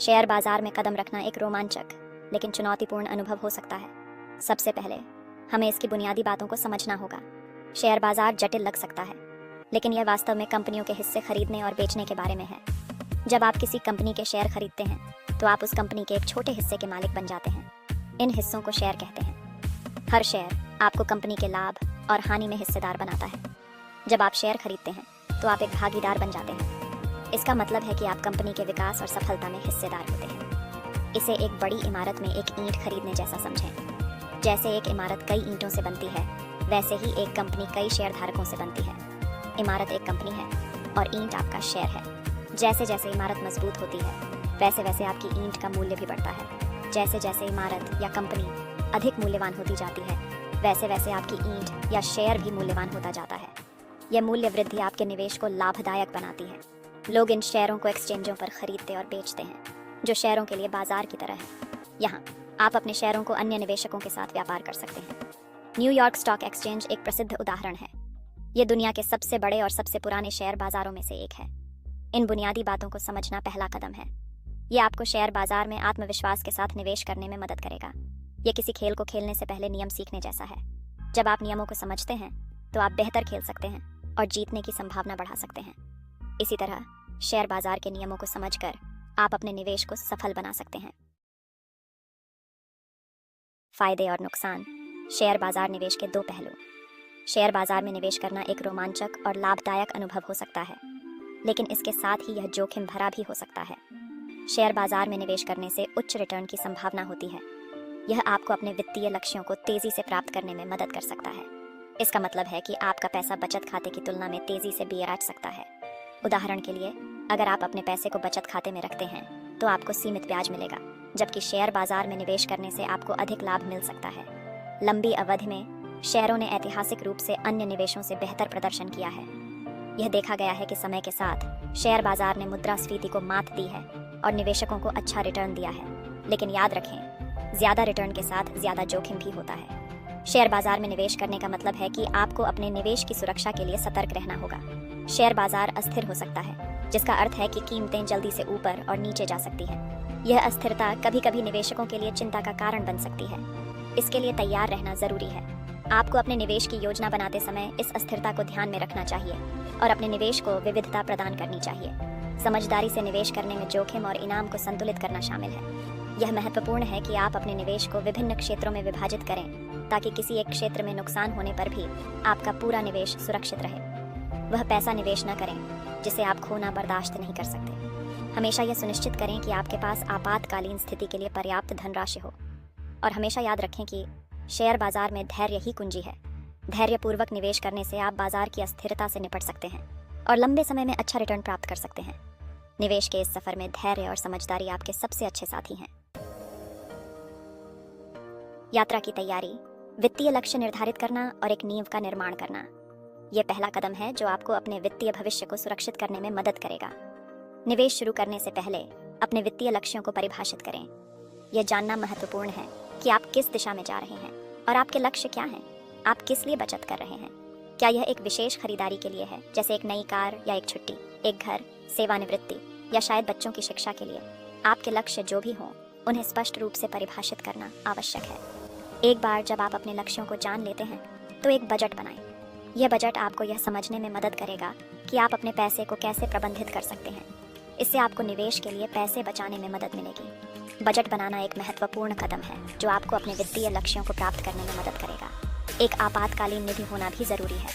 Share बाजार में कदम रखना एक रोमांचक लेकिन चुनौतीपूर्ण अनुभव हो सकता है। सबसे पहले हमें इसकी बुनियादी बातों को समझना होगा। शेयर बाजार जटिल लग सकता है, लेकिन यह वास्तव में कंपनियों के हिस्से खरीदने और बेचने के बारे में है। जब आप किसी कंपनी के शेयर खरीदते हैं, तो आप उस कंपनी के एक छोटे हिस्से के मालिक बन जाते हैं। इन हिस्सों को शेयर कहते हैं। हर शेयर आपको कंपनी के लाभ और हानि में हिस्सेदार बनाता है। जब आप शेयर खरीदते हैं, तो आप एक भागीदार बन जाते हैं। इसका मतलब है कि आप कंपनी के विकास और सफलता में हिस्सेदार होते हैं। इसे एक बड़ी इमारत में एक ईंट खरीदने जैसा समझें। जैसे एक इमारत कई ईंटों से बनती है, वैसे ही एक कंपनी कई शेयरधारकों से बनती है। इमारत एक कंपनी है और ईंट आपका शेयर है। जैसे जैसे इमारत मजबूत होती है, वैसे वैसे आपकी ईंट का मूल्य भी बढ़ता है। जैसे जैसे इमारत या कंपनी अधिक मूल्यवान होती जाती है, वैसे वैसे आपकी ईंट या शेयर भी मूल्यवान होता जाता है। यह मूल्य वृद्धि आपके निवेश को लाभदायक बनाती है। लोग इन शेयरों को एक्सचेंजों पर खरीदते और बेचते हैं, जो शेयरों के लिए बाजार की तरह है। यहाँ आप अपने शेयरों को अन्य निवेशकों के साथ व्यापार कर सकते हैं। न्यूयॉर्क स्टॉक एक्सचेंज एक प्रसिद्ध उदाहरण है। ये दुनिया के सबसे बड़े और सबसे पुराने शेयर बाजारों में से एक है। इन बुनियादी बातों को समझना पहला कदम है। ये आपको शेयर बाजार में आत्मविश्वास के साथ निवेश करने में मदद करेगा। ये किसी खेल को खेलने से पहले नियम सीखने जैसा है। जब आप नियमों को समझते हैं, तो आप बेहतर खेल सकते हैं और जीतने की संभावना बढ़ा सकते हैं। इसी तरह शेयर बाजार के नियमों को समझकर आप अपने निवेश को सफल बना सकते हैं। फायदे और नुकसान। शेयर बाजार निवेश के दो पहलू। शेयर बाजार में निवेश करना एक रोमांचक और लाभदायक अनुभव हो सकता है, लेकिन इसके साथ ही यह जोखिम भरा भी हो सकता है। शेयर बाजार में निवेश करने से उच्च रिटर्न की संभावना होती है। यह आपको अपने वित्तीय लक्ष्यों को तेजी से प्राप्त करने में मदद कर सकता है। इसका मतलब है कि आपका पैसा बचत खाते की तुलना में तेजी से ब्याज सकता है। उदाहरण के लिए, अगर आप अपने पैसे को बचत खाते में रखते हैं, तो आपको सीमित ब्याज मिलेगा, जबकि शेयर बाजार में निवेश करने से आपको अधिक लाभ मिल सकता है। लंबी अवधि में शेयरों ने ऐतिहासिक रूप से अन्य निवेशों से बेहतर प्रदर्शन किया है। यह देखा गया है कि समय के साथ शेयर बाजार ने मुद्रास्फीति को मात दी है और निवेशकों को अच्छा रिटर्न दिया है। लेकिन याद रखें, ज्यादा रिटर्न के साथ ज्यादा जोखिम भी होता है। शेयर बाजार में निवेश करने का मतलब है कि आपको अपने निवेश की सुरक्षा के लिए सतर्क रहना होगा। शेयर बाजार अस्थिर हो सकता है, जिसका अर्थ है कि कीमतें जल्दी से ऊपर और नीचे जा सकती हैं। यह अस्थिरता कभी कभी निवेशकों के लिए चिंता का कारण बन सकती है। इसके लिए तैयार रहना जरूरी है। आपको अपने निवेश की योजना बनाते समय इस अस्थिरता को ध्यान में रखना चाहिए और अपने निवेश को विविधता प्रदान करनी चाहिए। समझदारी से निवेश करने में जोखिम और इनाम को संतुलित करना शामिल है। यह महत्वपूर्ण है कि आप अपने निवेश को विभिन्न क्षेत्रों में विभाजित करें, ताकि किसी एक क्षेत्र में नुकसान होने पर भी आपका पूरा निवेश सुरक्षित रहे। वह पैसा निवेश न करें जिसे आप खोना बर्दाश्त नहीं कर सकते। हमेशा यह सुनिश्चित करें कि आपके पास आपातकालीन स्थिति के लिए पर्याप्त धनराशि हो। और हमेशा याद रखें कि शेयर बाजार में धैर्य ही कुंजी है। धैर्यपूर्वक निवेश करने से आप बाजार की अस्थिरता से निपट सकते हैं और लंबे समय में अच्छा रिटर्न प्राप्त कर सकते हैं। निवेश के इस सफर में धैर्य और समझदारी आपके सबसे अच्छे साथी हैं। यात्रा की तैयारी, वित्तीय लक्ष्य निर्धारित करना और एक नींव का निर्माण करना। यह पहला कदम है जो आपको अपने वित्तीय भविष्य को सुरक्षित करने में मदद करेगा। निवेश शुरू करने से पहले अपने वित्तीय लक्ष्यों को परिभाषित करें। यह जानना महत्वपूर्ण है कि आप किस दिशा में जा रहे हैं और आपके लक्ष्य क्या हैं। आप किस लिए बचत कर रहे हैं? क्या यह एक विशेष खरीदारी के लिए है, जैसे एक नई कार या एक छुट्टी, एक घर, सेवानिवृत्ति या शायद बच्चों की शिक्षा के लिए? आपके लक्ष्य जो भी हों, उन्हें स्पष्ट रूप से परिभाषित करना आवश्यक है। एक बार जब आप अपने लक्ष्यों को जान लेते हैं, तो एक बजट बनाएं। यह बजट आपको यह समझने में मदद करेगा कि आप अपने पैसे को कैसे प्रबंधित कर सकते हैं। इससे आपको निवेश के लिए पैसे बचाने में मदद मिलेगी। बजट बनाना एक महत्वपूर्ण कदम है जो आपको अपने वित्तीय लक्ष्यों को प्राप्त करने में मदद करेगा। एक आपातकालीन निधि होना भी जरूरी है।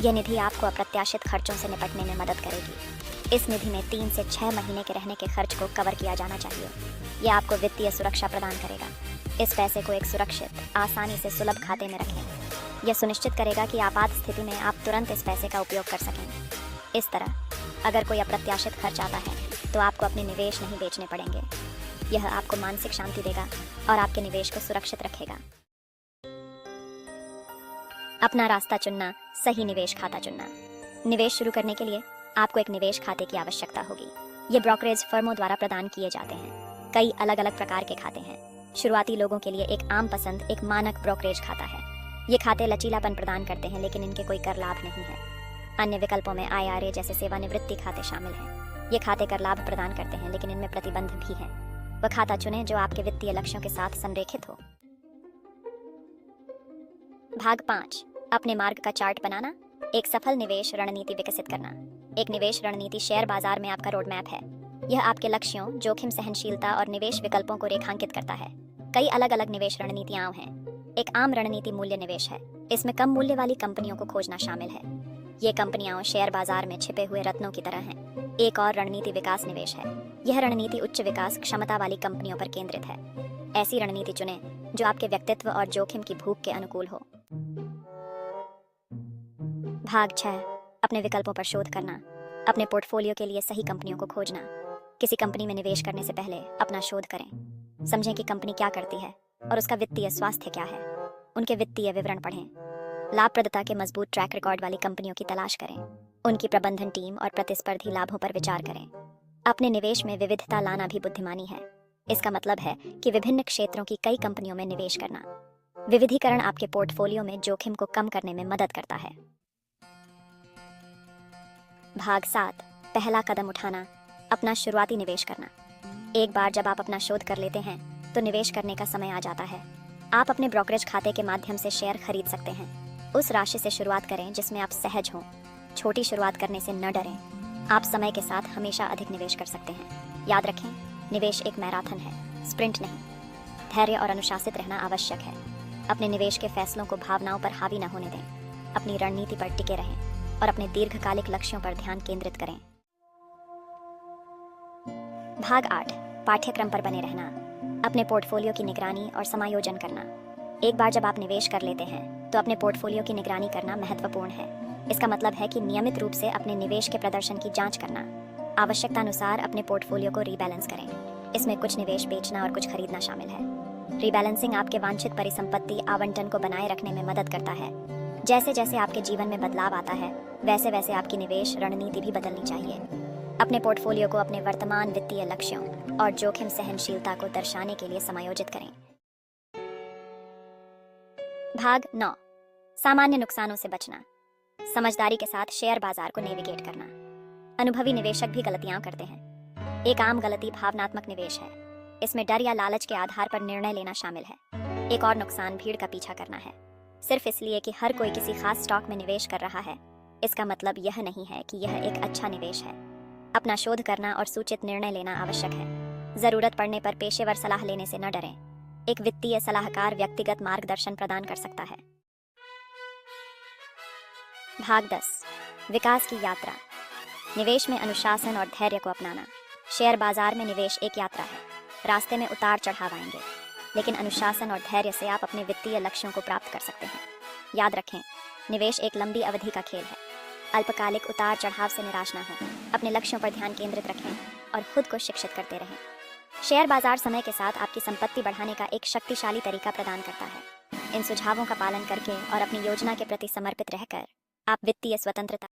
यह निधि आपको अप्रत्याशित खर्चों से निपटने में मदद करेगी। इस निधि में 3 से 6 महीने के रहने के खर्च को कवर किया जाना चाहिए। यह आपको वित्तीय सुरक्षा प्रदान करेगा। इस पैसे को एक सुरक्षित, आसानी से सुलभ खाते में रखें। यह सुनिश्चित करेगा कि आपात स्थिति में आप तुरंत इस पैसे का उपयोग कर सकें। इस तरह अगर कोई अप्रत्याशित खर्च आता है, तो आपको अपने निवेश नहीं बेचने पड़ेंगे। यह आपको मानसिक शांति देगा और आपके निवेश को सुरक्षित रखेगा। अपना रास्ता चुनना, सही निवेश खाता चुनना। निवेश शुरू करने के लिए आपको एक निवेश खाते की आवश्यकता होगी। ये ब्रोकरेज फर्मों द्वारा प्रदान किए जाते हैं। कई अलग अलग प्रकार के खाते हैं। शुरुआती लोगों के लिए एक आम पसंद एक मानक ब्रोकरेज खाता है। ये खाते लचीलापन प्रदान करते हैं, लेकिन इनके कोई कर लाभ नहीं है। अन्य विकल्पों में IRA जैसे सेवानिवृत्ति खाते शामिल हैं। ये खाते कर लाभ प्रदान करते हैं, लेकिन इनमें प्रतिबंध भी हैं। वह खाता चुनें जो आपके वित्तीय लक्ष्यों के साथ संरेखित हो। भाग 5, अपने मार्ग का चार्ट बनाना, एक सफल निवेश रणनीति विकसित करना। एक निवेश रणनीति शेयर बाजार में आपका रोड मैप है। यह आपके लक्ष्यों, जोखिम सहनशीलता और निवेश विकल्पों को रेखांकित करता है। कई अलग अलग निवेश रणनीतियां हैं। एक आम रणनीति मूल्य निवेश है। इसमें कम मूल्य वाली कंपनियों को खोजना शामिल है। ये कंपनियां शेयर बाजार में छिपे हुए रत्नों की तरह हैं। एक और रणनीति विकास निवेश है। यह रणनीति उच्च विकास क्षमता वाली कंपनियों पर केंद्रित है। ऐसी रणनीति चुनें जो आपके व्यक्तित्व और जोखिम की भूख के अनुकूल हो। भाग 6, अपने विकल्पों पर शोध करना, अपने पोर्टफोलियो के लिए सही कंपनियों को खोजना। किसी कंपनी में निवेश करने से पहले अपना शोध करें। समझें कि कंपनी क्या करती है और उसका वित्तीय स्वास्थ्य क्या है। उनके वित्तीय विवरण पढ़ें। लाभप्रदता के मजबूत ट्रैक रिकॉर्ड वाली कंपनियों की तलाश करें। उनकी प्रबंधन टीम और प्रतिस्पर्धी लाभों पर विचार करें। अपने निवेश में विविधता लाना भी बुद्धिमानी है। इसका मतलब है कि विभिन्न क्षेत्रों की कई कंपनियों में निवेश करना। विविधीकरण आपके पोर्टफोलियो में जोखिम को कम करने में मदद करता है। भाग 7, पहला कदम उठाना, अपना शुरुआती निवेश करना। एक बार जब आप अपना शोध कर लेते हैं तो निवेश करने का समय आ जाता है। आप अपने ब्रोकरेज खाते के माध्यम से शेयर खरीद सकते हैं। उस राशि से शुरुआत करें जिसमें आप सहज हों। छोटी शुरुआत करने से न डरें। आप समय के साथ हमेशा अधिक निवेश कर सकते हैं। याद रखें, निवेश एक मैराथन है, स्प्रिंट नहीं। धैर्य और अनुशासित रहना आवश्यक है। अपने निवेश के फैसलों को भावनाओं पर हावी न होने दें। अपनी रणनीति पर टिके रहें और अपने दीर्घकालिक लक्ष्यों पर ध्यान केंद्रित करें। भाग 8, पाठ्यक्रम पर बने रहना, अपने पोर्टफोलियो की निगरानी और समायोजन करना। एक बार जब आप निवेश कर लेते हैं तो अपने पोर्टफोलियो की निगरानी करना महत्वपूर्ण है। इसका मतलब है कि नियमित रूप से अपने निवेश के प्रदर्शन की जांच करना। आवश्यकता अनुसार अपने पोर्टफोलियो को रीबैलेंस करें। इसमें कुछ निवेश बेचना और कुछ खरीदना शामिल है। रीबैलेंसिंग आपके वांछित परिसंपत्ति आवंटन को बनाए रखने में मदद करता है। जैसे जैसे आपके जीवन में बदलाव आता है, वैसे वैसे आपकी निवेश रणनीति भी बदलनी चाहिए। अपने पोर्टफोलियो को अपने वर्तमान वित्तीय लक्ष्यों और जोखिम सहनशीलता को दर्शाने के लिए समायोजित करें। भाग 9, सामान्य नुकसानों से बचना, समझदारी के साथ शेयर बाजार को नेविगेट करना। अनुभवी निवेशक भी गलतियां करते हैं। एक आम गलती भावनात्मक निवेश है। इसमें डर या लालच के आधार पर निर्णय लेना शामिल है। एक और नुकसान भीड़ का पीछा करना है, सिर्फ इसलिए कि हर कोई किसी खास स्टॉक में निवेश कर रहा है। इसका मतलब यह नहीं है कि यह एक अच्छा निवेश है। अपना शोध करना और सूचित निर्णय लेना आवश्यक है। जरूरत पड़ने पर पेशेवर सलाह लेने से न डरें। एक वित्तीय सलाहकार व्यक्तिगत मार्गदर्शन प्रदान कर सकता है। भाग 10, विकास की यात्रा, निवेश में अनुशासन और धैर्य को अपनाना। शेयर बाजार में निवेश एक यात्रा है। रास्ते में उतार चढ़ाव आएंगे, लेकिन अनुशासन और धैर्य से आप अपने वित्तीय लक्ष्यों को प्राप्त कर सकते हैं। याद रखें, निवेश एक लंबी अवधि का खेल है। अल्पकालिक उतार चढ़ाव से निराश न हो। अपने लक्ष्यों पर ध्यान केंद्रित रखें और खुद को शिक्षित करते रहें। शेयर बाजार समय के साथ आपकी संपत्ति बढ़ाने का एक शक्तिशाली तरीका प्रदान करता है। इन सुझावों का पालन करके और अपनी योजना के प्रति समर्पित रहकर आप वित्तीय स्वतंत्रता